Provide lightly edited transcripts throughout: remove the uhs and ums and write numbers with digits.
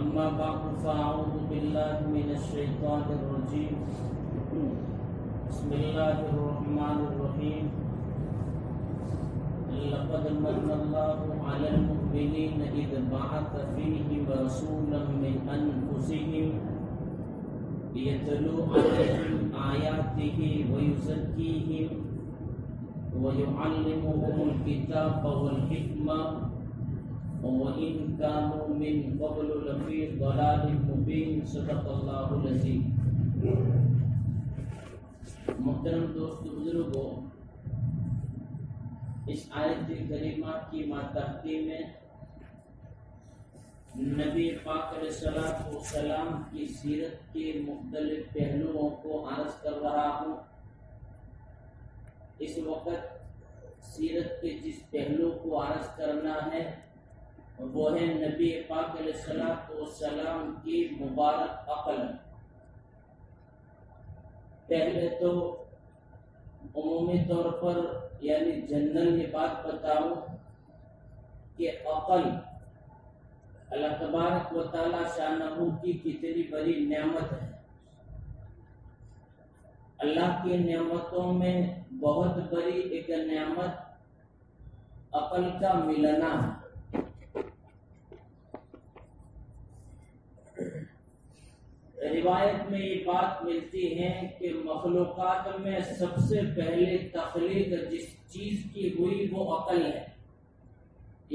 أما بعد فأعوذ بالله من الشيطان الرجيم بسم الله الرحمن الرحيم لقد من الله على المؤمنين إذ بعث فيهم رسولا من أنفسهم يتلو عليهم آياته ويزكيهم ويعلمهم الكتاب والحكمة وَإِن كَانُوا مِن قَبْلُ لَفِي ضَلَالٍ مُبِينٍ صدق اللہ العظیم۔ محترم دوست بزرگوں، اس آیت کریمہ کی ماتحتی میں نبی پاک علیہ السلام کی سیرت کے مختلف پہلوؤں کو عرض کر رہا ہوں۔ اس وقت سیرت کے جس پہلو کو عرض کرنا ہے وہ ہے نبی پاک علیہ السلام کی مبارک عقل۔ پہلے تو عمومی طور پر یعنی جنرل یہ بات بتاؤں کہ عقل اللہ تبارک و تعالی شانہ کی کتنی بڑی نعمت ہے۔ اللہ کی نعمتوں میں بہت بڑی ایک نعمت عقل کا ملنا ہے۔ روایت میں یہ بات ملتی ہے کہ مخلوقات میں سب سے پہلے تخلیق جس چیز کی ہوئی وہ عقل ہے،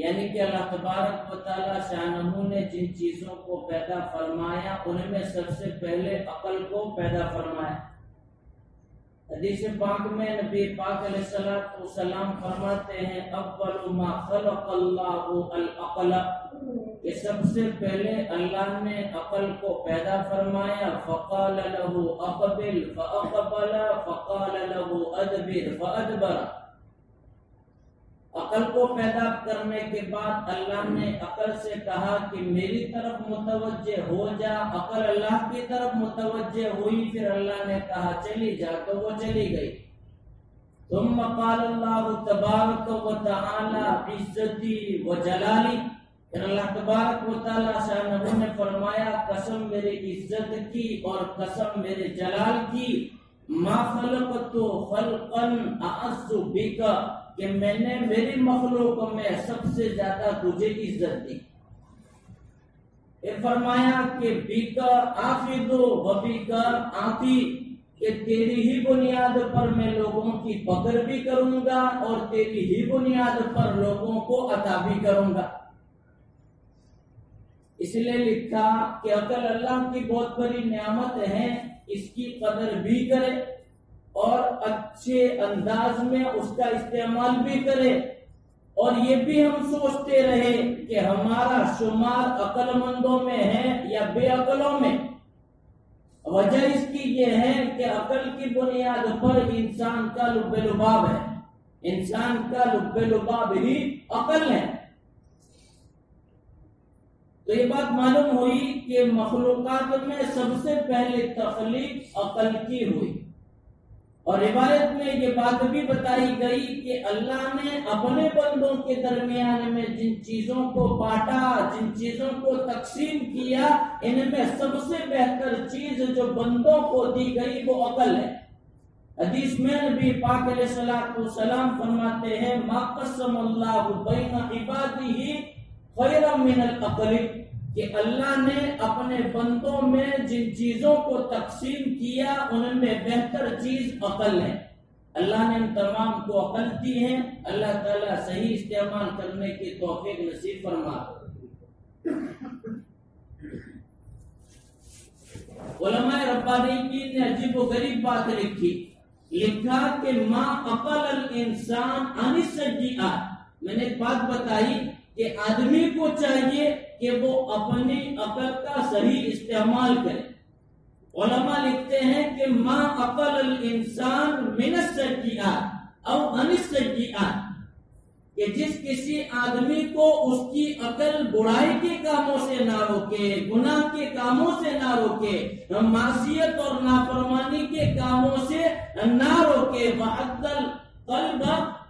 یعنی کہ اللہ تبارک و تعالی شانہ نے جن چیزوں کو پیدا فرمایا ان میں سب سے پہلے عقل کو پیدا فرمایا۔ حدیث پاک میں نبی پاک علیہ السلام فرماتے ہیں اول ما خلق اللہ العقل، کہ سب سے پہلے اللہ نے عقل کو پیدا فرمایا۔ فقال له اقبل فاقبل فقال له ادبر فادبر، عقل کو پیدا کرنے کے بعد اللہ نے عقل سے کہا کہ میری طرف متوجہ ہو جا، عقل اللہ کی طرف متوجہ ہوئی، پھر اللہ نے کہا چلی جا تو وہ چلی گئی۔ ثم قال اللہ تبارک و تعالی عزتی و جلالی، پھر اللہ تبارک و تعالی شانہ نے فرمایا قسم میرے عزت کی اور قسم میرے جلال کی، ما خلقت خلقا اعز بک، کہ میں نے میری مخلوق میں سب سے زیادہ تجھے عزت دی۔ پھر فرمایا کہ بیک آفید و بیک آتی، کہ تیری ہی بنیاد پر میں لوگوں کی پکڑ بھی کروں گا اور تیری ہی بنیاد پر لوگوں کو عطا بھی کروں گا۔ اس لیے لکھا کہ عقل اللہ کی بہت بڑی نعمت ہے، اس کی قدر بھی کرے اور اچھے انداز میں اس کا استعمال بھی کرے، اور یہ بھی ہم سوچتے رہے کہ ہمارا شمار عقل مندوں میں ہے یا بے عقلوں میں۔ وجہ اس کی یہ ہے کہ عقل کی بنیاد پر انسان کا لب لباب ہے، انسان کا لب لباب ہی عقل ہے۔ تو یہ بات معلوم ہوئی کہ مخلوقات میں سب سے پہلے تخلیق عقل کی ہوئی، اور روایت میں یہ بات بھی بتائی گئی کہ اللہ نے اپنے بندوں کے درمیان میں جن چیزوں کو بانٹا، جن چیزوں کو تقسیم کیا، ان میں سب سے بہتر چیز جو بندوں کو دی گئی وہ عقل ہے۔ حدیث میں نبی پاک علیہ السلام فرماتے ہیں ما قسم اللہ بین عبادہ خیرا من العقل، کہ اللہ نے اپنے بندوں میں جن چیزوں کو تقسیم کیا ان میں بہتر چیز عقل ہے۔ اللہ نے ان تمام کو عقل دی ہے، اللہ تعالیٰ صحیح استعمال کرنے کی توفیق نصیب فرما۔ علماء ربانیین نے عجیب و غریب بات لکھا کہ ما عقل الانسان عن السیئات، میں نے ایک بات بتائی کہ آدمی کو چاہیے کہ وہ اپنی عقل کا صحیح استعمال کرے۔ علماء لکھتے ہیں کہ ما عقل الانسان من السیئات او عن السیئات، کہ جس کسی آدمی کو اس کی عقل برائی کے کاموں سے نہ روکے، گناہ کے کاموں سے نہ روکے، معصیت اور نافرمانی کے کاموں سے نہ روکے، وَحَدَّ الْقَلْبَ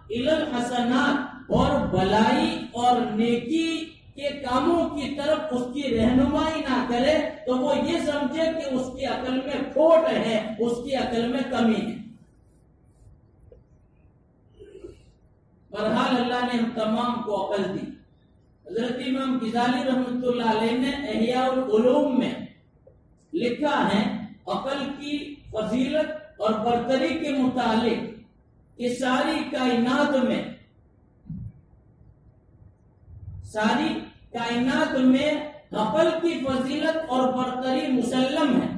إِلَى الْحَسَنَاتِ، اور بلائی اور نیکی کے کاموں کی طرف اس کی رہنمائی نہ کرے، تو وہ یہ سمجھے کہ اس کی عقل میں کھوٹ ہے، اس کی عقل میں کمی ہے۔ بہرحال اللہ نے ہم تمام کو عقل دی۔ حضرت امام غزالی رحمۃ اللہ علیہ نے احیاء العلوم میں لکھا ہے عقل کی فضیلت اور برتری کے متعلق کہ ساری کائنات میں عقل کی فضیلت اور برتری مسلم ہے،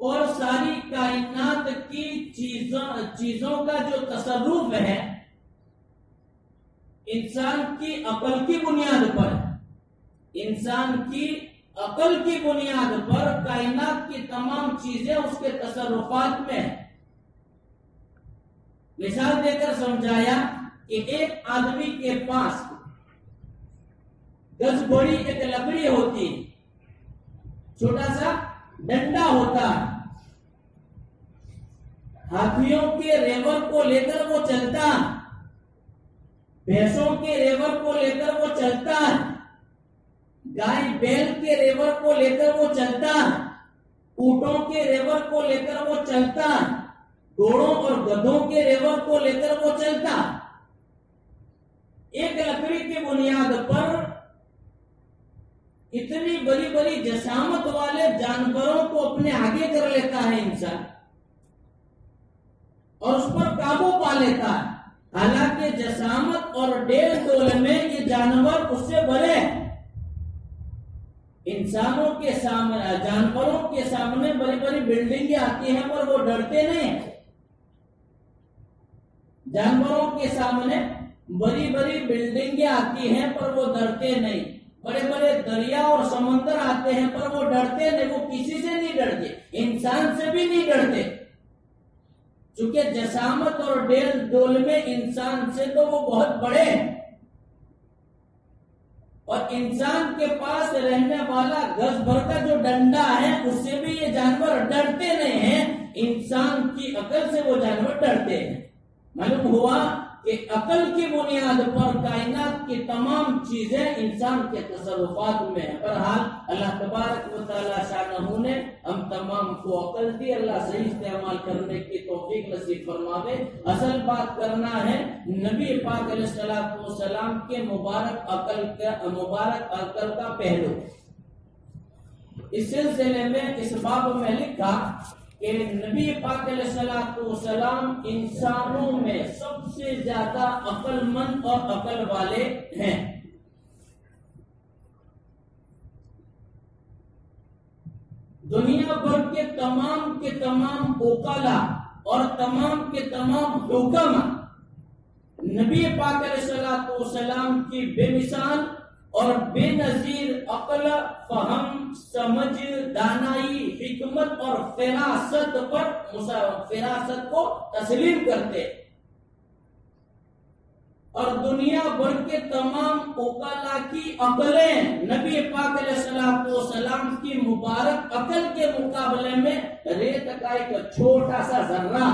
اور ساری کائنات کی چیزوں کا جو تصرف ہے انسان کی عقل کی بنیاد پر ہے۔ انسان کی عقل کی بنیاد پر کائنات کی تمام چیزیں اس کے تصرفات میں ہیں۔ مثال دے کر سمجھایا کہ ایک آدمی کے پاس گز بڑی ایک لکڑی ہوتی ہے، چھوٹا سا ڈنڈا ہوتا ہے، ہاتھیوں کے ریور کو لے کر وہ چلتا ہے، بھینسوں کے ریور کو لے کر وہ چلتا ہے، گائے بیل کے ریور کو لے کر وہ چلتا ہے، اونٹوں کے ریور کو لے کر وہ چلتا ہے، گھوڑوں اور گدھوں کے ریور کو لے کر وہ چلتا ہے۔ ایک لکڑی کی بنیاد پر اتنی بڑی بڑی جسامت والے جانوروں کو اپنے آگے کر لیتا ہے انسان، اور اس پر قابو پا لیتا ہے، حالانکہ جسامت اور ڈیل ڈول میں یہ جانور اس سے بڑے ہیں۔ انسانوں کے سامنے، جانوروں کے سامنے بڑی بڑی بلڈنگیں آتی ہیں پر وہ ڈرتے نہیں ہیں۔ جانوروں کے سامنے بڑی بڑی بلڈنگیں آتی ہیں پر وہ ڈرتے نہیں، بڑے بڑے دریا اور سمندر آتے ہیں پر وہ ڈرتے نہیں، وہ کسی سے نہیں ڈرتے، انسان سے بھی نہیں ڈرتے، چونکہ جسامت اور ڈیل ڈول میں انسان سے تو وہ بہت بڑے ہیں۔ اور انسان کے پاس رہنے والا گز بھر کا جو ڈنڈا ہے اس سے بھی یہ جانور ڈرتے نہیں ہیں، انسان کی عقل سے وہ جانور ڈرتے ہیں۔ معلوم ہوا کہ عقل کی بنیاد پر کائنات کی تمام چیزیں انسان کے تصرفات میں ہیں۔ بہرحال اللہ تبارک و تعالی شانہ نے ہم تمام کو عقل دی، اللہ صحیح استعمال کرنے کی توفیق نصیب فرماوے۔ اصل بات کرنا ہے نبی پاک علیہ الصلوۃ والسلام کے مبارک عقل کا پہلو۔ اس سلسلے میں اس باب میں لکھا کہ نبی پاک علیہ الصلوۃ والسلام انسانوں میں سب سے زیادہ عقل مند اور عقل والے ہیں۔ دنیا بھر کے تمام عقلاء اور تمام کے تمام حکما نبی پاک علیہ الصلوۃ والسلام کی بے مثال اور بے نظیر عقل، فہم، سمجھ، دانائی، حکمت اور فراست کو تسلیم کرتے، اور دنیا بھر کے تمام عقلاء کی عقلیں نبی پاک علیہ الصلوۃ والسلام کی مبارک عقل کے مقابلے میں ریت کا ایک چھوٹا سا ذرہ۔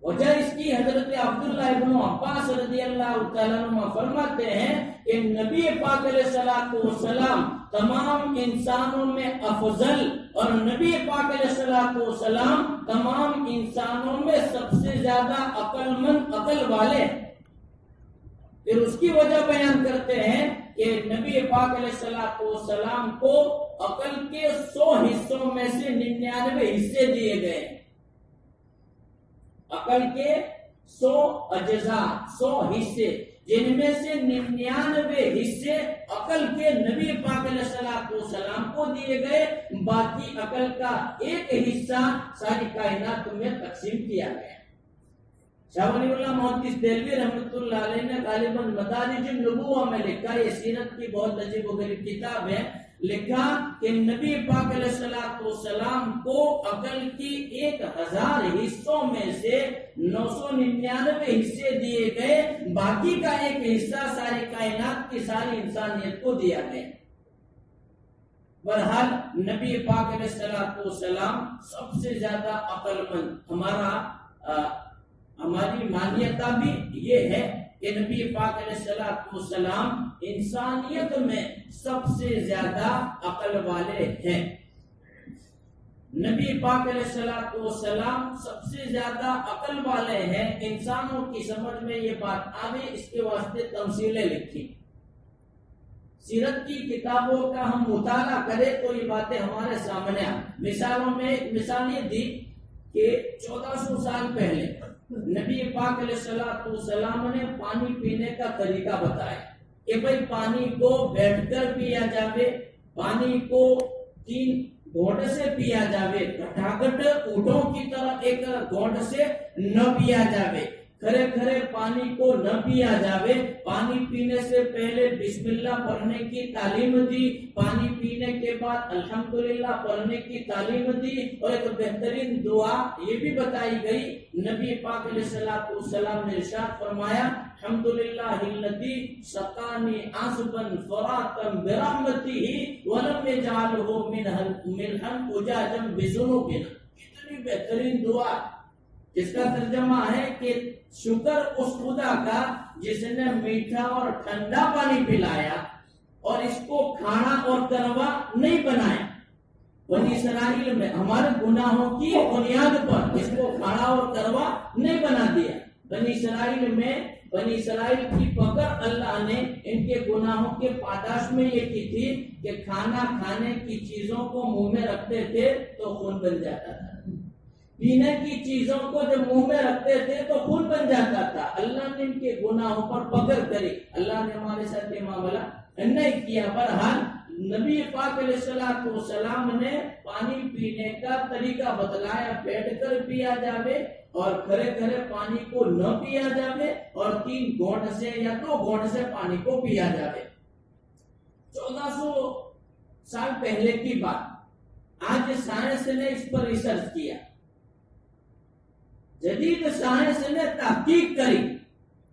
وجہ اس کی حضرت عبداللہ ابن عباس رضی اللہ تعالیٰ عنہ فرماتے ہیں کہ نبی پاک علیہ الصلوۃ والسلام تمام انسانوں میں افضل، اور نبی پاک علیہ الصلوۃ والسلام تمام انسانوں میں سب سے زیادہ عقل مند، عقل والے۔ پھر اس کی وجہ بیان کرتے ہیں کہ نبی پاک علیہ الصلوۃ والسلام کو عقل کے 100 حصوں میں سے 99 حصے دیے گئے۔ عقل کے 100 اجزاء، 100 حصے، جن میں سے 99 حصے عقل کے نبی پاک علیہ الصلوۃ والسلام کو دیے گئے، باقی عقل کا ایک حصہ ساری کائنات میں تقسیم کیا گیا۔ شاہ ولی اللہ محدث دہلوی رحمۃ اللہ علیہ نے غالباً مدارج النبوہ میں لکھا، یہ سیرت کی بہت عجیب و غریب کتاب ہے، لکھا کہ نبی پاک علیہ الصلوۃ والسلام کو عقل کی 1000 حصوں میں سے 999 حصے دیے گئے، باقی کا ایک حصہ ساری کائنات کی ساری انسانیت کو دیا گیا۔ بہرحال نبی پاک علیہ الصلوۃ والسلام سب سے زیادہ عقل مند، ہماری مانیتا بھی یہ ہے کہ نبی پاک علیہ الصلوۃ والسلام انسانیت میں سب سے زیادہ عقل والے ہیں۔ نبی پاک علیہ الصلوۃ والسلام سب سے زیادہ عقل والے ہیں، انسانوں کی سمجھ میں یہ بات آئے اس کے واسطے تمثیلیں لکھی۔ سیرت کی کتابوں کا ہم مطالعہ کریں تو یہ باتیں ہمارے سامنے آئیں۔ مثالوں میں ایک مثال یہ دی کہ 1400 سال پہلے نبی پاک علیہ الصلوۃ والسلام نے پانی پینے کا طریقہ بتایا کہ بھئی پانی کو بیٹھ کر پیا جاوے، پانی کو 3 گھونٹ سے پیا جاوے، گھٹاگھٹ اونٹوں کی طرح ایک گھونٹ سے نہ پیا جاوے، کھرے کھرے پانی کو نہ پیا جاوے، پانی پینے سے پہلے بسم اللہ پڑھنے کی تعلیم دی، پانی پینے کے بعد الحمدللہ پڑھنے کی تعلیم دی، اور ایک بہترین دعا یہ بھی بتائی گئی۔ نبی پاک علیہ الصلوۃ والسلام نے ارشاد فرمایا الحمدللہ الذی سقانی عذبا فراتا برحمتہ ولم یجعلہ ملحا اجاجا بذنوبنا۔ کتنی بہترین دعا، جس کا ترجمہ ہے کہ شکر اس خدا کا جس نے میٹھا اور ٹھنڈا پانی پلایا اور اس کو کھانا اور کروا نہیں بنایا۔ بنی اسرائیل میں ہمارے گناہوں کی بنیاد پر اس کو کھانا اور کروا نہیں بنا دیا۔ بنی اسرائیل کی پکڑ اللہ نے ان کے گناہوں کے پاداش میں یہ کی تھی کہ کھانا کھانے کی چیزوں کو منہ میں رکھتے تھے تو خون بن جاتا تھا، پینے کی چیزوں کو جب منہ میں رکھتے تھے تو خون بن جاتا تھا۔ اللہ نے ان کے گناہوں پر پکڑ کری، اللہ نے ہمارے ساتھ یہ معاملہ نہیں کیا۔ بہرحال نبی پاک علیہ الصلوۃ والسلام نے پانی پینے کا طریقہ بتلایا، بیٹھ کر پیا جاوے اور کھرے کھرے پانی کو نہ پیا جاوے، اور 3 گھونٹ سے یا 2 گھونٹ سے پانی کو پیا جاوے۔ 1400 سال پہلے کی بات، آج سائنس نے اس پر ریسرچ کیا، جدید سائنس نے تحقیق کری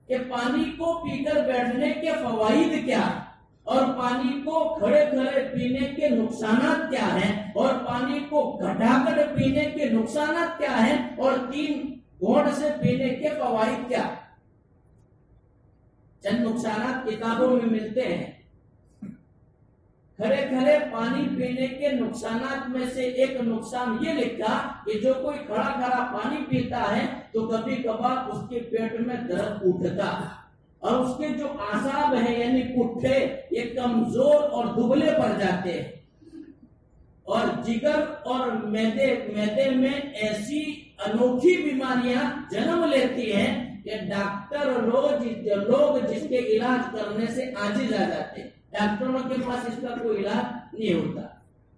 کہ پانی کو پی کر بیٹھنے کے فوائد کیا ہیں، اور پانی کو کھڑے کھڑے پینے کے نقصانات کیا ہیں، اور پانی کو گھٹا کر پینے کے نقصانات کیا ہیں، اور 3 گھونٹ سے پینے کے فوائد کیا ہیں۔ چند نقصانات کتابوں میں ملتے ہیں۔ کھڑے کھڑے پانی پینے کے نقصانات میں سے ایک نقصان یہ لکھا کہ جو کوئی کھڑا کھڑا پانی پیتا ہے تو کبھی کبھار اس کے پیٹ میں درد اٹھتا ہے، اور اس کے جو اعصاب ہیں یعنی پٹھے یہ کمزور اور دبلے پڑ جاتے ہیں، اور جگر اور معدے میں ایسی انوکھی بیماریاں جنم لیتی ہیں کہ ڈاکٹر لوگ جس کے علاج کرنے سے عاجز آ جاتے ہیں، ڈاکٹروں کے پاس اس کا کوئی علاج نہیں ہوتا۔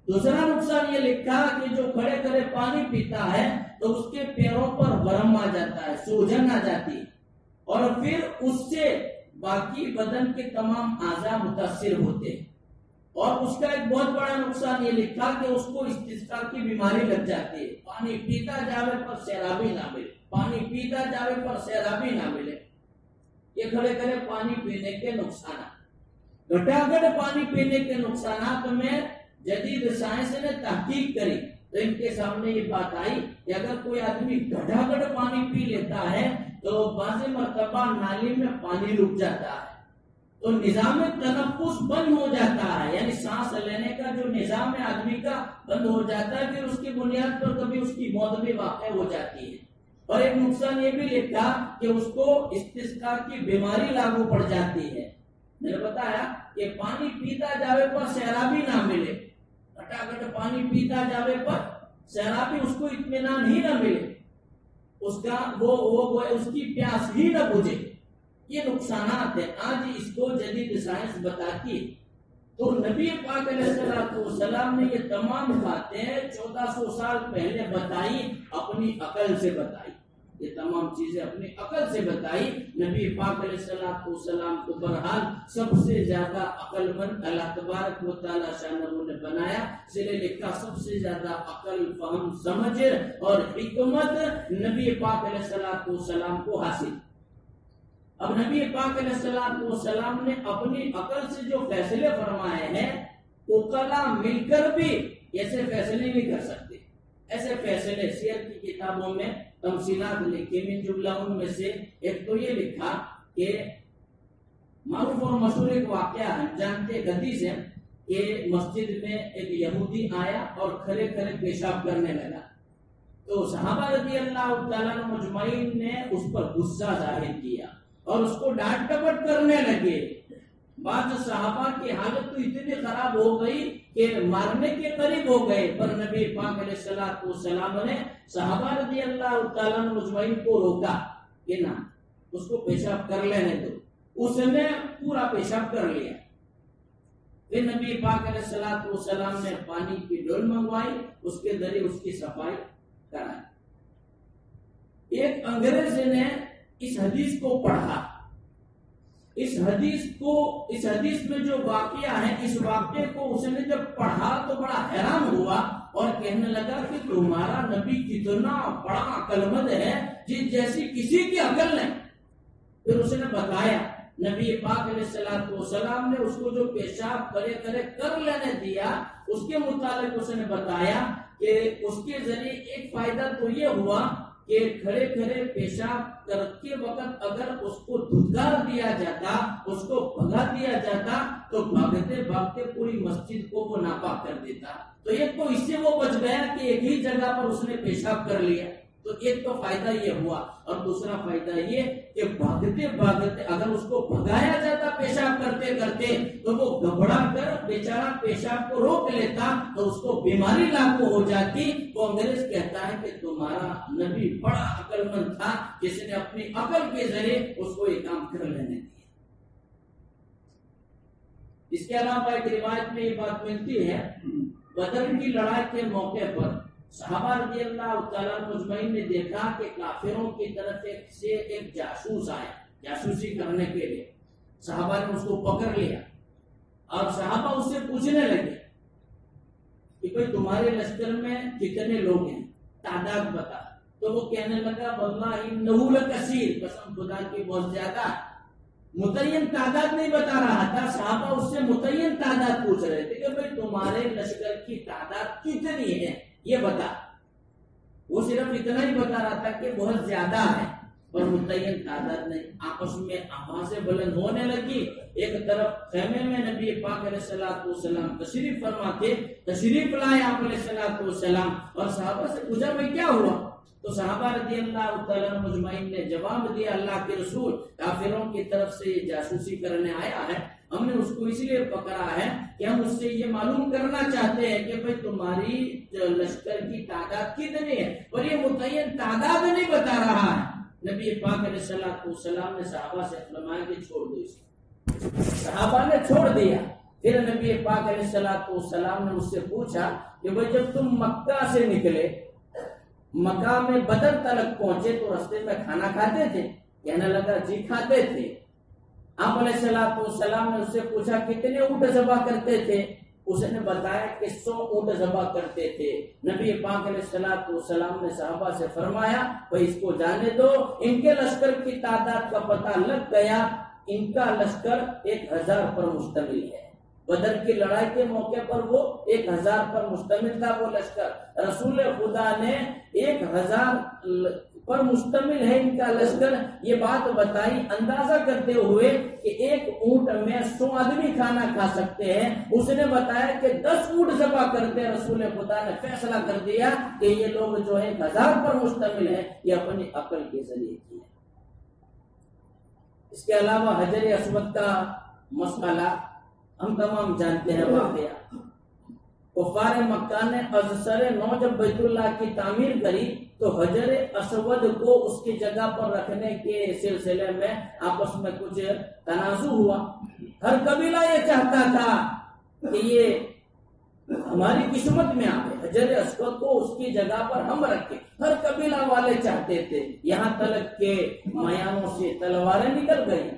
دوسرا نقصان یہ لکھا کہ جو کھڑے کھڑے پانی پیتا ہے تو اس کے پیروں پر ورم آ جاتا ہے، سوجن آ جاتی ہے، اور پھر اس سے باقی بدن کے تمام اعضاء متاثر ہوتے ہیں۔ اور اس کا ایک بہت بڑا نقصان یہ لکھا کہ اس کو استسقاء کی بیماری لگ جاتی ہے، پانی پیتا جاوے پر سیرابی نہ ملے، پانی پیتا جاوے پر سیرابی نہ ملے۔ یہ کھڑے کھڑے پانی پینے کے نقصانات۔ گھٹاگھٹ پانی پینے کے نقصانات میں جدید سائنس نے تحقیق کری تو ان کے سامنے یہ بات آئی کہ اگر کوئی آدمی گھٹاگھٹ پانی پی لیتا ہے تو بعض مرتبہ نالی میں پانی رک جاتا ہے، تو نظام تنفس بند ہو جاتا ہے، یعنی سانس لینے کا جو نظام ہے آدمی کا بند ہو جاتا ہے، پھر اس کی بنیاد پر کبھی اس کی موت بھی واقع ہو جاتی ہے۔ اور ایک نقصان یہ بھی لکھا کہ اس کو استسقاء کی بیماری لاگو پڑ جاتی ہے۔ میں نے بتایا کہ پانی پیتا جاوے پر سیرابی نہ ملے، گھٹاگھٹ پانی پیتا جاوے پر سیرابی اس کو اطمینان ہی نہ ملے، اس کا اس کی پیاس ہی نہ بجھے، یہ نقصانات ہیں۔ آج اس کو جدید سائنس بتاتی ہے۔ تو نبی پاک علیہ السلام نے یہ تمام باتیں 1400 سال پہلے بتائی، اپنی عقل سے بتائی۔ یہ تمام چیزیں اپنی عقل سے بتائی. نبی پاک علیہ السلام کو بہرحال سب سے زیادہ عقل مند اللہ تبارک و تعالی شانہ نے بنایا. اس لیے لکھا سب سے زیادہ عقل، فہم، سمجھ اور حکمت نبی پاک علیہ السلام کو حاصل. اب نبی پاک علیہ السلام نے اپنی عقل سے جو فیصلے فرمائے ہیں، عقلاء مل کر بھی ایسے فیصلے نہیں کر سکتے. ایسے فیصلے سیر کی کتابوں میں تمثیلات لکھی، من جملہ ان میں سے ایک تو یہ لکھا کہ معروف اور مشہور ایک واقعہ ہے، جانتے ایک حدیث ہے کہ مسجد میں ایک یہودی آیا اور کھڑے کھڑے پیشاب کرنے لگا. تو صحابہ رضی اللہ تعالیٰ عنہ مجمعین نے اس پر غصہ ظاہر کیا اور اس کو ڈانٹ ڈپٹ کرنے لگے. بعض صحابہ کی حالت تو اتنی خراب ہو گئی کہ مارنے کے قریب ہو گئے، پر نبی پاک علیہ السلام نے صحابہ رضی اللہ تعالیٰ عنہ مجمعین کو روکا کہ نہ، اس کو پیشاب کر لینے دو. اس نے پورا پیشاب کر لیا. پھر نبی پاک علیہ السلام نے پانی کی ڈول منگوائی، اس کے ذریعے اس کی صفائی کرائی. ایک انگریز نے اس حدیث کو پڑھا. اس حدیث میں جو واقعہ ہے، اس واقعے کو اس نے جب پڑھا تو بڑا حیران ہوا اور کہنے لگا کہ تمہارا نبی کتنا بڑا عقل مند ہے، جس جیسی کسی کی عقل نہیں. پھر اس نے بتایا، نبی پاک علیہ السلام نے اس کو جو پیشاب کرے کر لینے دیا، اس کے متعلق اس نے بتایا کہ اس کے ذریعے ایک فائدہ تو یہ ہوا کہ کھڑے کھڑے پیشاب کرتے وقت اگر اس کو دھتکار دیا جاتا، اس کو بھگا دیا جاتا، تو بھاگتے بھاگتے پوری مسجد کو وہ ناپاک کر دیتا. تو ایک تو اس سے وہ بچ گیا کہ ایک ہی جگہ پر اس نے پیشاب کر لیا. تو ایک تو فائدہ یہ ہوا، اور دوسرا فائدہ یہ کہ بھاگتے بھاگتے اگر اس کو بھگایا جاتا پیشاب کرتے کرتے تو وہ گھبرا کر بیچارہ پیشاب کو روک لیتا تو اس کو بیماری لاگو ہو جاتی. تو انگریز کہتا ہے کہ تمہارا نبی بڑا عقل مند تھا، جس نے اپنی عقل کے ذریعے اس کو یہ کام کر لینے دیا. اس کے علاوہ ایک روایت میں یہ بات ملتی ہے، بدر کی لڑائی کے موقع پر صحابہ رضی اللہ تعالیٰ مجمعین نے دیکھا کہ کافروں کی طرف سے ایک جاسوس آیا جاسوسی کرنے کے لیے. صحابہ نے اس کو پکڑ لیا اور صحابہ اس سے پوچھنے لگے کہ بھئی تمہارے لشکر میں کتنے لوگ ہیں، تعداد بتا. تو وہ کہنے لگا واللہ انہ لکثیر، قسم خدا کی بہت زیادہ. متعین تعداد نہیں بتا رہا تھا، صحابہ اس سے متعین تعداد پوچھ رہے تھے کہ بھئی تمہارے لشکر کی تعداد کتنی ہے یہ بتا. وہ صرف اتنا ہی بتا رہا تھا کہ بہت زیادہ ہے، پر متعین تعداد نہیں. آپس میں آوازیں بلند ہونے لگی. ایک طرف خیمے میں نبی پاک علیہ السلام تشریف فرما کے تشریف لائے آپ علیہ السلام، اور صحابہ سے پوچھا بھئی کیا ہوا؟ تو صحابہ رضی اللہ تعالیٰ مجمعین نے جواب دیا، اللہ کے رسول کافروں کی طرف سے جاسوسی کرنے آیا ہے. ہم نے اس کو اس لیے پکڑا ہے کہ ہم اس سے یہ معلوم کرنا چاہتے ہیں کہ بھئی تمہاری لشکر کی تعداد کتنی ہے، پر یہ متعین تعداد نہیں بتا رہا ہے. نبی پاک علیہ السلام نے صحابہ سے فرمایا کہ چھوڑ دو اسے. صحابہ نے چھوڑ دیا. پھر نبی پاک علیہ السلام نے اس سے پوچھا کہ بھئی جب تم مکہ سے نکلے، مکہ میں بدر تلک پہنچے تو رستے میں کھانا کھاتے تھے؟ کہنے لگا جی کھاتے تھے. آپ علیہ السلام نے اس سے پوچھا کتنے اونٹ ذبح کرتے تھے؟ اس نے بتایا کہ 100 اونٹ ذبح کرتے تھے. نبی پاک علیہ السلام نے صحابہ سے فرمایا بھئی اس کو جانے دو، ان کے لشکر کی تعداد کا پتہ لگ گیا. ان کا لشکر 1000 پر مشتمل ہے. بدر کی لڑائی کے موقع پر وہ 1000 پر مشتمل تھا وہ لشکر. رسول خدا نے 1000 پر مشتمل ہے ان کا لشکر یہ بات بتائی، اندازہ کرتے ہوئے کہ ایک اونٹ میں 100 آدمی کھانا کھا سکتے ہیں. اس نے بتایا کہ 10 اونٹ ذبح کرتے. رسول خدا نے فیصلہ کر دیا کہ یہ لوگ جو ہے 1000 پر مشتمل ہے، یہ اپنی عقل کے ذریعے کیا. اس کے علاوہ حجر اسود کا مسئلہ ہم تمام جانتے ہیں. واقعہ کفار مکہ نے ازسر نو جب بیت اللہ کی تعمیر کری تو حجر اسود کو اس کی جگہ پر رکھنے کے سلسلے میں آپس میں کچھ تنازع ہوا. ہر قبیلہ یہ چاہتا تھا کہ یہ ہماری قسمت میں آئے، حجر اسود کو اس کی جگہ پر ہم رکھے۔ ہر قبیلہ والے چاہتے تھے، یہاں تلک کے میانوں سے تلواریں نکل گئی،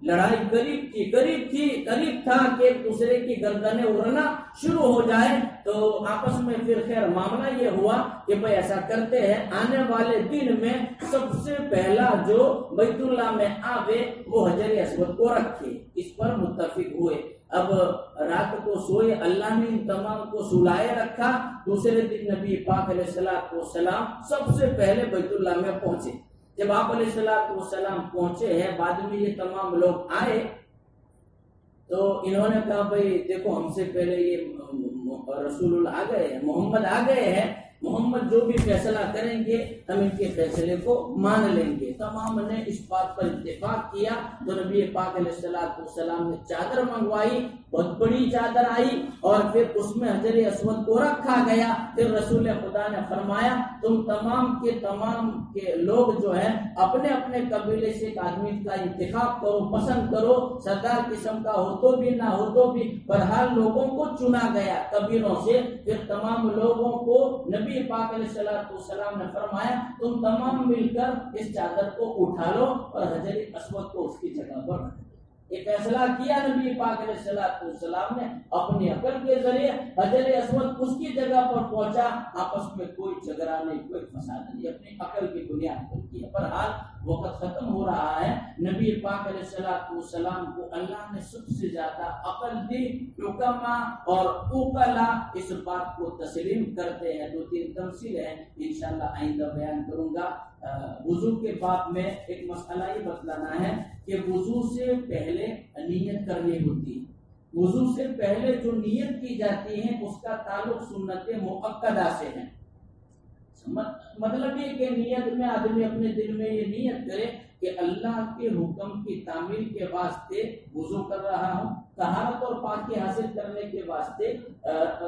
لڑائی قریب تھا کہ ایک دوسرے کی گردنیں اڑنا شروع ہو جائے۔ تو آپس میں پھر خیر معاملہ یہ ہوا کہ بھئی ایسا کرتے ہیں، آنے والے دن میں سب سے پہلا جو بیت اللہ میں آوے وہ حجر اسود کو رکھے، اس پر متفق ہوئے۔ اب رات کو سوئے، اللہ نے ان تمام کو سلائے رکھا۔ دوسرے دن نبی پاک علیہ السلام سب سے پہلے بیت اللہ میں پہنچے۔ جب آپ علیہ السلام پہنچے ہیں، بعد میں یہ تمام لوگ آئے تو انہوں نے کہا بھئی دیکھو ہم سے پہلے یہ رسول اللہ آ گئے ہیں، محمد آ گئے ہیں، محمد جو بھی فیصلہ کریں گے ہم ان کے فیصلے کو مان لیں گے۔ تمام نے اس بات پر اتفاق کیا تو نبی پاک علیہ السلام نے چادر منگوائی، بہت بڑی چادر آئی اور پھر اس میں حجر اسود کو رکھا گیا۔ پھر رسول خدا نے فرمایا تم تمام کے لوگ جو ہیں اپنے اپنے قبیلے سے ایک آدمی کا انتخاب کرو، پسند کرو، سردار قسم کا ہو تو بھی نہ ہو تو بھی، بہرحال لوگوں کو چنا گیا قبیلوں سے۔ پھر تمام لوگوں کو نبی پاک علیہ السلام نے فرمایا تم تمام مل کر اس چادر کو اٹھا لو اور حجر اسود کو اس کی جگہ پر رکھ دو۔ یہ فیصلہ کیا نبی پاک علیہ السلام نے اپنی عقل کے ذریعے، حجر اسود اس کی جگہ پر پہنچا، آپس میں کوئی جھگڑا نہیں، کوئی فساد نہیں، اپنی عقل کی بنیاد پر کیا۔ پر حال وقت ختم ہو رہا ہے، نبی پاک علیہ السلام کو اللہ نے سب سے زیادہ عقل دی، حکما اور اوقلا اس بات کو تسلیم کرتے ہیں۔ 2-3 تمثیل ہیں، انشاءاللہ آئندہ بیان کروں گا۔ وضو کے باب میں ایک مسئلہ یہ بتلانا ہے کہ وضو سے پہلے نیت کرنی ہوتی ہے۔ وضو سے پہلے جو نیت کی جاتی ہے اس کا تعلق سنت مؤکدہ سے ہے۔ مطلب یہ کہ نیت میں آدمی اپنے دل میں یہ نیت کرے کہ اللہ کے حکم کی تعمیل کے واسطے وضو کر رہا ہوں، طہارت اور پاکی حاصل کرنے کے واسطے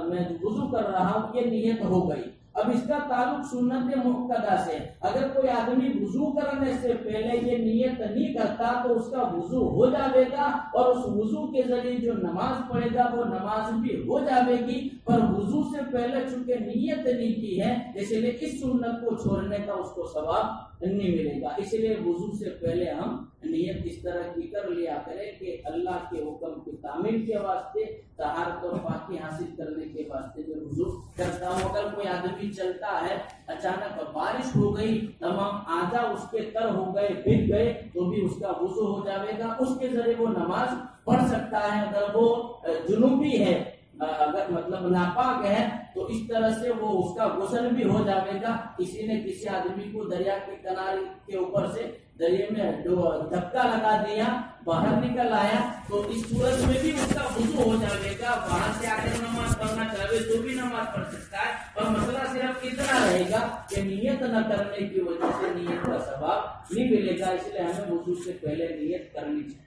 میں وضو کر رہا ہوں، یہ نیت ہو گئی۔ اب اس کا تعلق سنت مؤکدہ سے، اگر کوئی آدمی وضو کرنے سے پہلے یہ نیت نہیں کرتا تو اس کا وضو ہو جاوے گا اور اس وضو کے ذریعے جو نماز پڑھے گا وہ نماز بھی ہو جاوے گی، پر وضو سے پہلے چونکہ نیت نہیں کی ہے اس لیے اس سنت کو چھوڑنے کا اس کو ثواب نہیں ملے گا۔ اس لیے وضو سے پہلے ہم نیت اس طرح کی کر لیا کرے کہ اللہ کے حکم کی تعمیل کے واسطے، طہارت اور پاکی حاصل کرنے کے واسطے میں وضو کرتا ہوں۔ اگر کوئی آدمی چلتا ہے، اچانک بارش ہو گئی، تمام اعضاء اس کے تر ہو گئے، بھیگ گئے، تو بھی اس کا وضو ہو جاوے گا، اس کے ذریعے وہ نماز پڑھ سکتا ہے۔ اگر وہ جنوبی ہے، اگر مطلب ناپاک ہے تو اس طرح سے وہ اس کا غسل بھی ہو جاوے گا۔ کسی نے کسی آدمی کو دریا کے کنارے کے اوپر سے دریا میں دھکا لگا دیا، باہر نکل آیا، تو اس صورت میں بھی اس کا وضو ہو جاوے گا، وہاں سے آ کر نماز پڑھنا چاہے تو بھی نماز پڑھ سکتا ہے۔ اور مسئلہ صرف اتنا رہے گا کہ نیت نہ کرنے کی وجہ سے نیت کا ثواب نہیں ملے گا، اس لیے ہمیں وضو سے پہلے نیت کرنی چاہیے۔